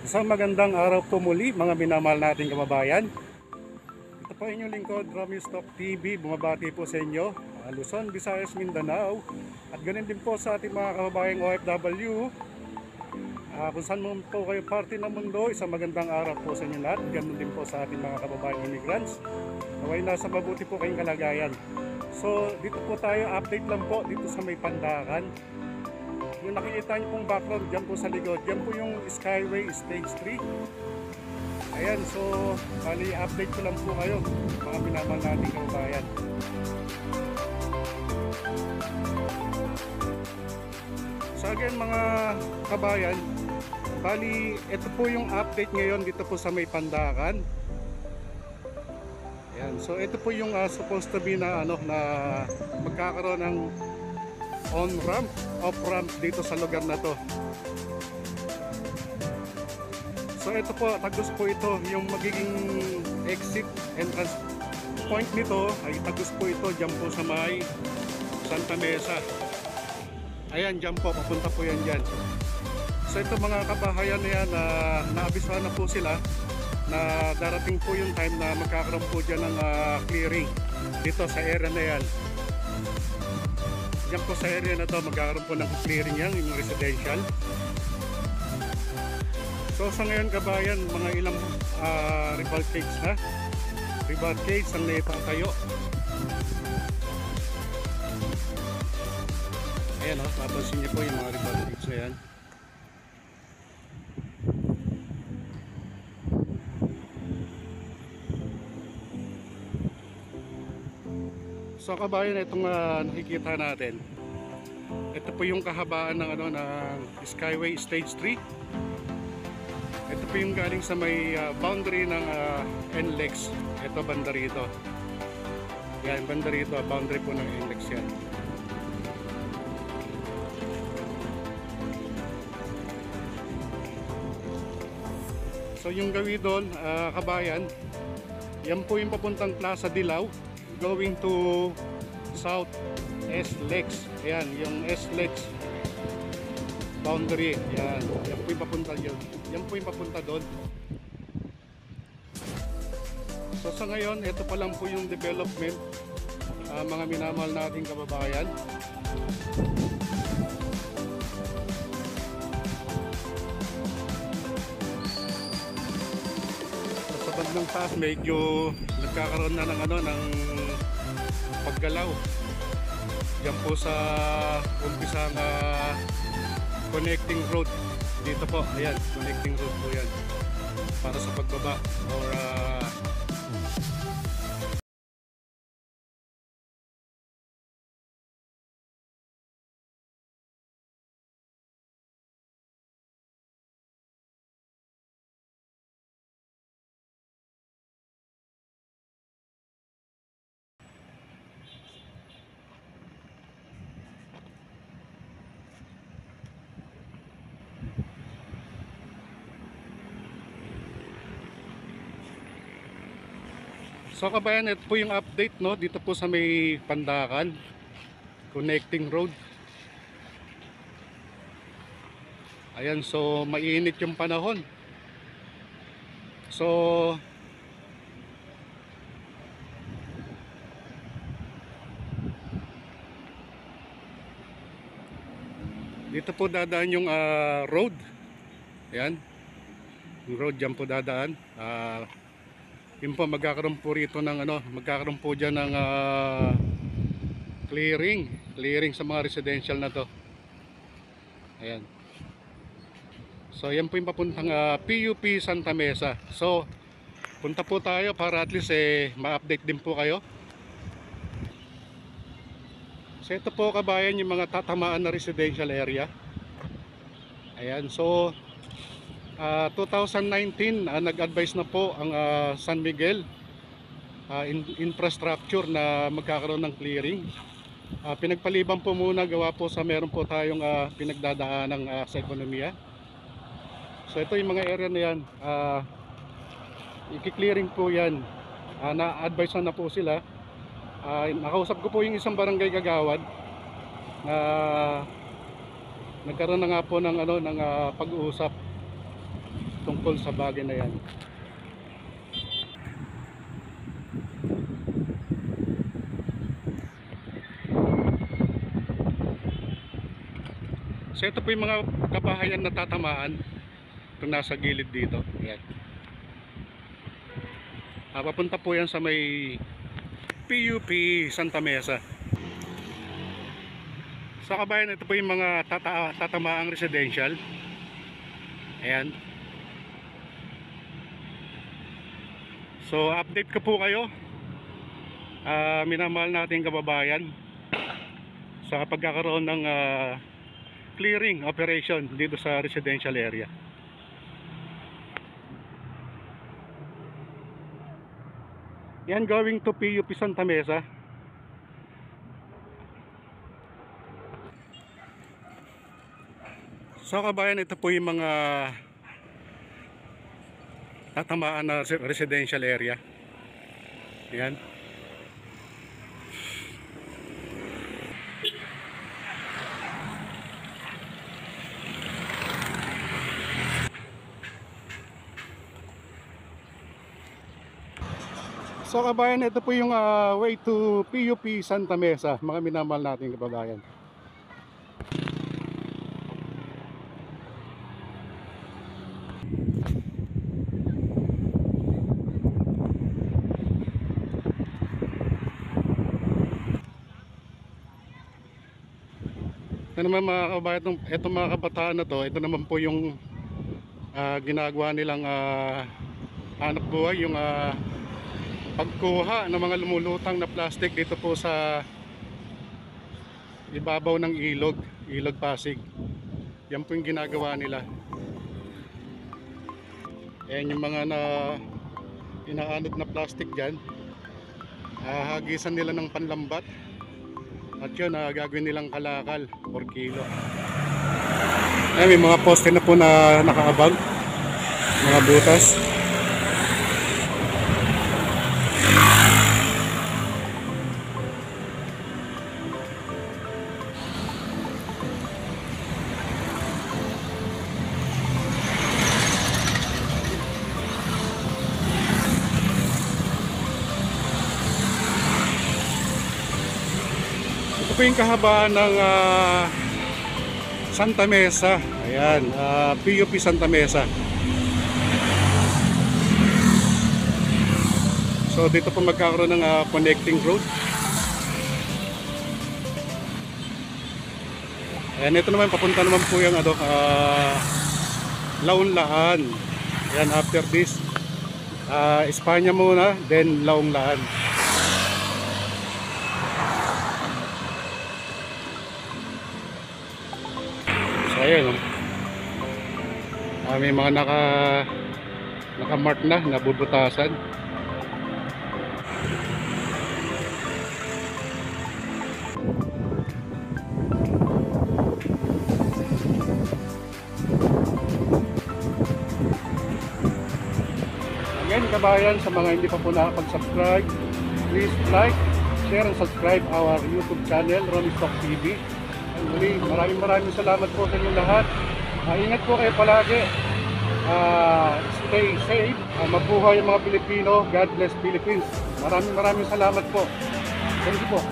Isang magandang araw po muli mga minamahal nating kababayan. Ito po inyong lingkod, Romeo Stock TV. Bumabati po sa inyo, Luzon, Visayas, Mindanao. At ganun din po sa ating mga kababayang OFW. Kung saan mo po kayo parte ng mundo, isang magandang araw po sa inyo lahat. Ganun din po sa ating mga kababayang immigrants. Naway nasa mabuti po kayong kalagayan. So dito po tayo, update lang po dito sa may Pandakan. Yung nakikita niyo pong background dyan po sa likod, dyan po yung Skyway Stage 3. Ayan, so bali update ko lang po kayo mga minamahal nating kababayan. So again mga kabayan, bali ito po yung update ngayon dito po sa may Pandakan. Ayan, so ito po yung supposed to be na na magkakaroon ng on-ramp, off-ramp dito sa lugar na to. So ito po, tagos po ito, yung magiging exit entrance point nito ay tagos po ito dyan po sa may Santa Mesa. Ayan, dyan po, papunta po yan dyan. So ito mga kabahayan na yan, naabisuhan na po sila na darating po yung time na magkakaroon po dyan ng clearing dito sa area na yan. Diyan po sa area na to magkakaroon po ng clearing yan, yung residential. So sa ngayon kabayan, mga ilang rebarricades na. Rebarricades ang naitatayo. Ayan o, napansin niyo po yung mga rebarricades na yan. So kabayan, itong nakikita natin, ito po yung kahabaan ng ng Skyway Stage 3. Ito po yung galing sa may boundary ng NLEX. Ito banda rito. Yan, banda rito, boundary po ng NLEX yan. So yung gawin doon, kabayan, yan po yung papuntang Plaza Dilaw, going to South S-Lex. Ayan, yung S-Lex boundary. Ayan, yan po yung papunta yun. Yan po yung papunta doon. So sa ngayon, ito pa lang po yung development, mga minamahal nating kababayan. So, sa bandang taas, medyo nagkakaroon na ng ng paggalaw diyan po sa umpisang connecting road dito po. Ayan, connecting road po yan para sa pagbaba or so kabayan, ito po yung update dito po sa may Pandakan connecting road. Ayan, so mainit yung panahon. So dito po dadaan yung road. Ayan, yung road dyan po dadaan. Yun po, magkakaroon po rito ng magkakaroon po dyan ng clearing sa mga residential na to. Ayan. So yan po yung papuntang PUP Santa Mesa. So punta po tayo para at least ma-update din po kayo. So ito po kabayan yung mga tatamaan na residential area. Ayan, so 2019 nag-advise na po ang San Miguel infrastructure na magkakaroon ng clearing. Pinagpaliban po muna gawa po sa meron po tayong pinagdadaanang sa ekonomiya. So ito yung mga area na yan, i-clearing po yan. Na-advise na po sila. Nakausap ko po yung isang barangay kagawad na nagkaroon na nga po ng ng pag-uusap tungkol sa bagay na yan. So ito po yung mga kabahayan na tatamaan itong nasa gilid dito. Ayan. Papunta po yan sa may PUP Santa Mesa. So kabayan, ito po yung mga tatamaang residential. Ayan. So update ko po kayo, minamahal natin kababayan, sa pagkakaroon ng clearing operation dito sa residential area. Yan, going to PUP Santa Mesa. So kabayan, ito po yung mga tatamaan na residential area. Yan. So kabayan, ito po yung way to PUP Santa Mesa, mga minamahal natin kababayan. Ito naman mga kababayan, itong mga kabataan na to, ito naman po yung ginagawa nilang hanap buhay, yung pagkuha ng mga lumulutang na plastic dito po sa ibabaw ng ilog Pasig. Yan po yung ginagawa nila. Ayan yung mga inaanod na plastic dyan. Hagisan nila ng panlambat. At yun, gagawin nilang kalakal per kilo. Ayan, may mga poste na po na nakaabag, mga butas. Ito po yung kahabaan ng Santa Mesa. Ayan, PUP Santa Mesa. So dito po magkakaroon ng connecting road. Ayan, ito naman papunta naman po yung Launlaan. Ayan, after this Espanya muna, then Launlaan. So ayun, may mga naka-mark na nabubutasan. Again kabayan, sa mga hindi pa po nakapag-subscribe, please like, share and subscribe our YouTube channel, Romy Stock TV. Muli, maraming salamat po sa inyo lahat. Ingat po kayo palagi. Stay safe. Mabuhay ang mga Pilipino. God bless Philippines. Maraming salamat po. Thank you po.